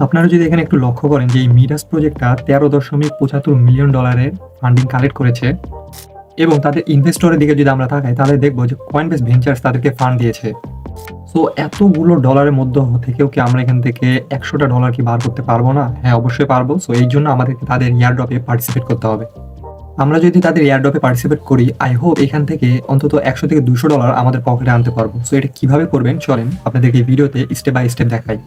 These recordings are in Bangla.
আপনারা যদি এখানে একটু লক্ষ্য করেন যে এই মিডাস প্রজেক্টটা $13.75 মিলিয়ন ফান্ডিং কালেক্ট করেছে এবং তাদের ইনভেস্টরের দিকে যদি আমরা তাকাই তাহলে দেখবো যে কয়েনবেস ভেঞ্চার্স তাদেরকে ফান্ড দিয়েছে। সো এতগুলো ডলারের মধ্যে থেকেও কি আমরা এখান থেকে $100 কি বার করতে পারবো না? হ্যাঁ, অবশ্যই পারবো। সো এই জন্য আমাদেরকে তাদের এয়ারড্রপে পার্টিসিপেট করতে হবে। আমরা যদি তাদের এয়ারড্রপে পার্টিসিপেট করি, আই হোপ এখান থেকে অন্তত $100 থেকে $200 আমাদের পকেটে আনতে পারবো। সো এটা কিভাবে করবেন চলেন আপনাদেরকে এই ভিডিওতে স্টেপ বাই স্টেপ দেখাই।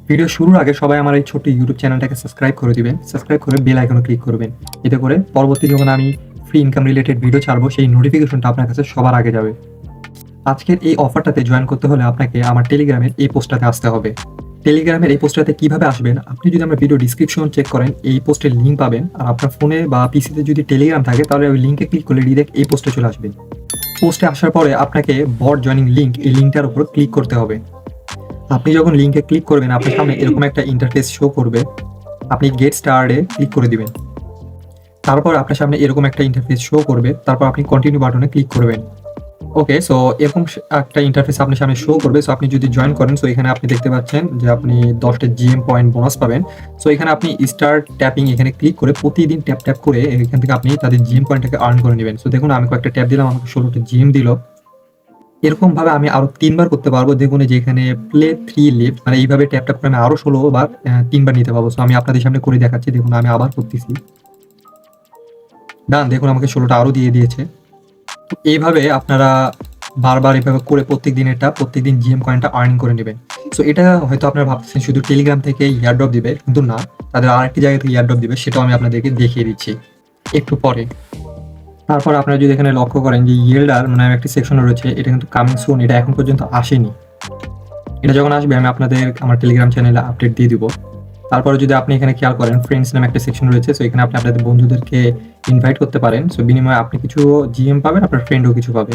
ভিডিও শুরুর আগে সবাই আমার এই ছোট্ট ইউটিউব চ্যানেলটাকে সাবস্ক্রাইব করে দিবেন। সাবস্ক্রাইব করে বেল আইকনে ক্লিক করবেন, এতে করে পরবর্তী যখন আমি ফ্রি ইনকাম রিলেটেড ভিডিও ছাড়বো সেই নোটিফিকেশনটা আপনার কাছে সবার আগে যাবে। আজকের এই অফারটাতে জয়েন করতে হলে আপনাকে আমার টেলিগ্রামের এই পোস্টটাতে আসতে হবে। টেলিগ্রামের এই পোস্টটাতে কিভাবে আসবেন, আপনি যদি আমার ভিডিও ডিসক্রিপশন চেক করেন এই পোস্টের লিঙ্ক পাবেন। আর আপনার ফোনে বা পিসিতে যদি টেলিগ্রাম থাকে তাহলে ওই লিঙ্কে ক্লিক করলে ডিরেক্ট এই পোস্টে চলে আসবেন। পোস্টে আসার পরে আপনাকে বট জয়নিং লিঙ্ক এই লিঙ্কটার উপর ক্লিক করতে হবে। আপনি যখন লিঙ্কে ক্লিক করবেন আপনার সামনে এরকম একটা ইন্টারফেস শো করবে। আপনি গেট স্টার্টে ক্লিক করে দিবেন। তারপর আপনার সামনে এরকম একটা ইন্টারফেস শো করবে। তারপর আপনি কন্টিনিউ বাটনে ক্লিক করবেন। ওকে, সো এরকম একটা ইন্টারফেস আপনার সামনে শো করবে। সো আপনি যদি জয়েন করেন, সো এখানে আপনি দেখতে পাচ্ছেন যে আপনি 10টা জিএম পয়েন্ট বোনাস পাবেন। সো এখানে আপনি স্টার্ট ট্যাপিং এখানে ক্লিক করে প্রতিদিন ট্যাপ করে এখান থেকে আপনি তাদের জিএম পয়েন্টটাকে আর্ন করে নেবেন। সো দেখুন আমি কয়েকটা ট্যাপ দিলাম, আমাকে 16টা জিএম দিল। এরকমভাবে আমি আরো 3বার করতে পারবো। দেখুন যে এখানে প্লে 3 লিভ, মানে এইভাবে ট্যাপ করে আমি আরো 16 বার 3বার নিতে পারবো। সো আমি আপনাদের সামনে করে দেখাচ্ছি। দেখুন আমি আবার করতেছি, ডান। দেখুন আমাকে 16টা আরো দিয়ে দিয়েছে। এইভাবে আপনারা বারবার এভাবে করে প্রত্যেকদিন জিএম কয়েনটা আর্নিং করে নেবেন। সো এটা হয়তো আপনারা ভাবতেছেন শুধু টেলিগ্রাম থেকে ইয়ারড্রপ দিবে, কিন্তু না, তাদের আরেকটি জায়গা থেকে ইয়ারড্রপ দিবে, সেটাও আমি আপনাদেরকে দেখিয়ে দিচ্ছি একটু পরে। তারপর আপনারা যদি এখানে লক্ষ্য করেন যে ইয়েল্ডার মানে একটি সেকশন রয়েছে, এটা কিন্তু কামিং সুন, এটা এখন পর্যন্ত আসেনি। এটা যখন আসবে আমি আপনাদের আমার টেলিগ্রাম চ্যানেলে আপডেট দিয়ে দিব। তারপরে যদি আপনি এখানে খেয়াল করেন ফ্রেন্ডস নামে একটা সেকশন রয়েছে। সো এখানে আপনি আপনাদের বন্ধুদেরকে ইনভাইট করতে পারেন। সো বিনিময়ে আপনি কিছু জিএম পাবেন, আপনার ফ্রেন্ডও কিছু পাবে।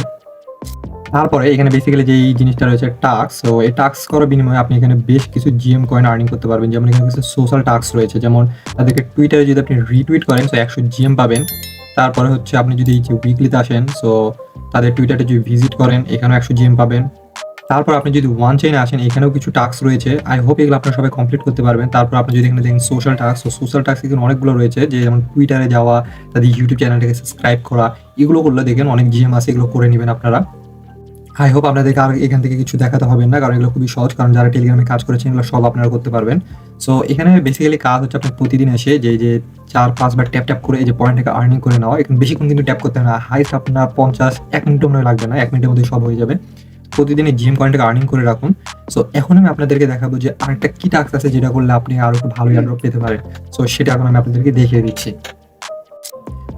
তারপরে এখানে বেসিক্যালি যেই জিনিসটা রয়েছে টাস্ক। সো এই টাস্ক করার বিনিময়ে আপনি এখানে বেশ কিছু জিএম কয়েন আর্নিং করতে পারবেন। যেমন এখানে কিছু সোশ্যাল টাস্ক রয়েছে, যেমন তাদেরকে টুইটারে যদি আপনি রিটুইট করেন সো 100 জিএম পাবেন। তারপরে হচ্ছে আপনি যদি উইকলিতে আসেন, সো তাদের টুইটারে যদি ভিজিট করেন এখানেও 100 জিএম পাবেন। তারপর আপনি যদি ওয়ান চেইনে আসেন এখানেও কিছু টাস্ক রয়েছে। আই হোপ এগুলো আপনারা সবাই কমপ্লিট করতে পারবেন। তারপর আপনি যদি এখানে দেখেন সোশ্যাল টাস্ক, তো সোশ্যাল টাস্ক এখানে অনেকগুলো রয়েছে, যে যেমন টুইটারে যাওয়া, তাদের ইউটিউব চ্যানেলটাকে সাবস্ক্রাইব করা, এগুলো করলে দেখেন অনেক জিএম আছে, এগুলো করে নেবেন আপনারা। আই হোপ আপনাদেরকে আর এখান থেকে কিছু দেখাতে হবে না, কারণ এগুলো খুবই সহজ, কারণ যারা টেলিগ্রামে কাজ করেছেন এগুলো সব আপনারা করতে পারবেন। সো এখানে বেসিক্যালি কাজ হচ্ছে আপনার প্রতিদিন এসে যে 4-5 বার ট্যাপ করে এই যে পয়েন্টটাকে আর্নিং করে নেওয়া। এখানে বেশিক্ষণ কিন্তু ট্যাপ করতে হয় না, হাইস্ট আপনার 1 মিনিটও মনে লাগবে না, 1 মিনিটের মধ্যে সব হয়ে যাবে। প্রতিদিন এই জিএম কয়েনটাকে আর্নিং করে রাখুন। সো এখন আমি আপনাদেরকে দেখাবো যে আরেকটা কি টাস্ক আছে যেটা করলে আপনি আরো একটু ভালো এয়ারড্রপ পেতে পারেন। সো সেটা এখন আমি আপনাদেরকে দেখিয়ে দিচ্ছি।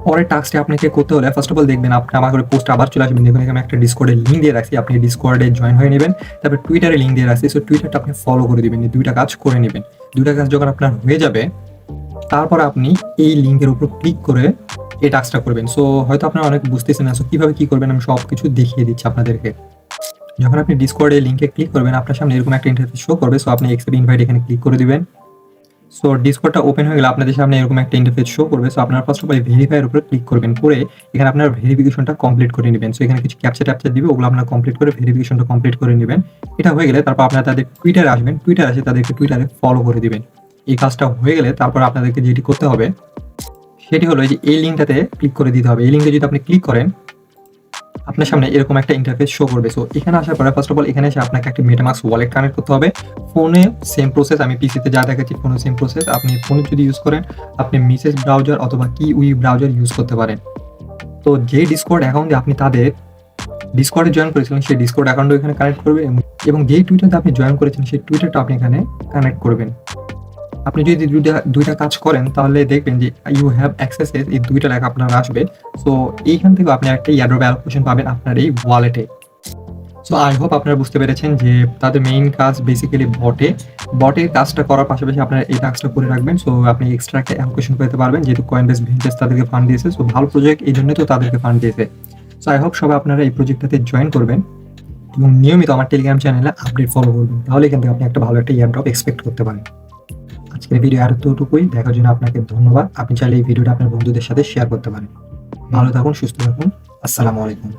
পরের টাস্কটা আপনাকে করতে হলে ফার্স্ট অফ অল দেখবেন আপনি আমার করে পোস্ট আবার চলে আসবেন। দেখুন এখানে একটা ডিসকর্ডের লিঙ্ক দিয়ে রাখছি, আপনি ডিসকর্ডে জয়েন হয়ে নেবেন। তারপর টুইটারে লিঙ্ক দিয়ে রাখছি, সো টুইটারটা আপনি ফলো করে দিবেন। এই দুইটা কাজ করে নেবেন। দুইটা কাজ যখন আপনার হয়ে যাবে তারপর আপনি এই লিঙ্কের উপর ক্লিক করে এই টাস্কটা করবেন। সো হয়তো আপনারা অনেক বুঝতেছেন না, সো কীভাবে কী করবেন আমি সব কিছু দেখিয়ে দিচ্ছি আপনাদেরকে। যখন আপনি ডিসকর্ডে লিঙ্কে ক্লিক করবেন আপনার সামনে এরকম একটা ইন্টারফেস শো করবে। সো আপনি অ্যাকসেপ্ট ইনভাইট এখানে ক্লিক করে দিবেন। সো ডিসকর্ডটা ওপেন হয়ে গেলে আপনাদের সামনে এরকম একটা ইন্টারফেস শো করবে। সো আপনারা ফার্স্ট অফ অল ভেরিফাইয়ের উপরে ক্লিক করবেন, করে এখানে আপনার ভেরিফিকেশনটা কমপ্লিট করে নেবেন। সো এখানে কিছু ক্যাপচার দিবে, ওগুলো আপনারা কমপ্লিট করে ভেরিফিকেশনটা কমপ্লিট করে নেবেন। এটা হয়ে গেলে তারপর আপনারা তাদের টুইটারে আসবেন, টুইটারে এসে তাদেরকে টুইটারে ফলো করে দিবেন। এই কাজটা হয়ে গেলে তারপর আপনাদেরকে যেটি করতে হবে সেটি হলো যে এই লিঙ্কটাতে ক্লিক করে দিতে হবে। এই লিঙ্কে যদি আপনি ক্লিক করেন আপনার সামনে এরকম একটা ইন্টারফেস শো করবে। সো এখানে আসার পরে ফার্স্ট অফ অল এখানে এসে আপনাকে একটা মেটামাস্ক ওয়ালেট কানেক্ট করতে হবে। ফোনে সেম প্রসেস, আমি পিসিতে যা দেখাচ্ছি ফোনে সেম প্রসেস। আপনি ফোনে যদি ইউজ করেন আপনি মেসেজ ব্রাউজার অথবা কিউই ব্রাউজার ইউজ করতে পারেন। তো যে ডিসকর্ড অ্যাকাউন্টে আপনি তাদের ডিসকর্ডে জয়েন করেছিলেন সেই ডিসকর্ড অ্যাকাউন্টও এখানে কানেক্ট করবে, এবং যেই টুইটারতে আপনি জয়েন করেছেন সেই টুইটারটা আপনি এখানে কানেক্ট করবেন। আপনি যদি দুইটা কাজ করেন তাহলে দেখবেন যে ইউ হ্যাভ অ্যাক্সেস, এই দুইটা লেখা আপনার আসবে। সো এইখান থেকে আপনি একটা এয়ারড্রপ অ্যালোকেশন পাবেন আপনার এই ওয়ালেটে। সো আই হোপ আপনারা বুঝতে পেরেছেন যে তাদের মেইন কাজ বেসিক্যালি বটের কাজটা করার পাশাপাশি আপনারা এই কাজটা করে রাখবেন। সো আপনি এক্সট্রা একটা অ্যালোকেশন পেতে পারবেন, যেহেতু কয়েনবেস ভেঞ্চার্স তাদেরকে ফান্ড দিয়েছে। সো ভালো প্রজেক্ট, এই জন্যই তো তাদেরকে ফান্ড দিয়েছে। সো আই হোপ সবাই আপনারা এই প্রজেক্টটাতে জয়েন করবেন এবং নিয়মিত আমার টেলিগ্রাম চ্যানেলে আপডেট ফলো করবেন, তাহলে এখান থেকে আপনি একটা ভালো একটা এয়ারড্রপ এক্সপেক্ট করতে পারেন। আজকের ভিডিও আর এতটুকুই, দেখার জন্য আপনাকে ধন্যবাদ। আপনি চাইলে এই ভিডিওটা আপনার বন্ধুদের সাথে শেয়ার করতে পারেন। ভালো থাকুন, সুস্থ থাকুন। আসসালামু আলাইকুম।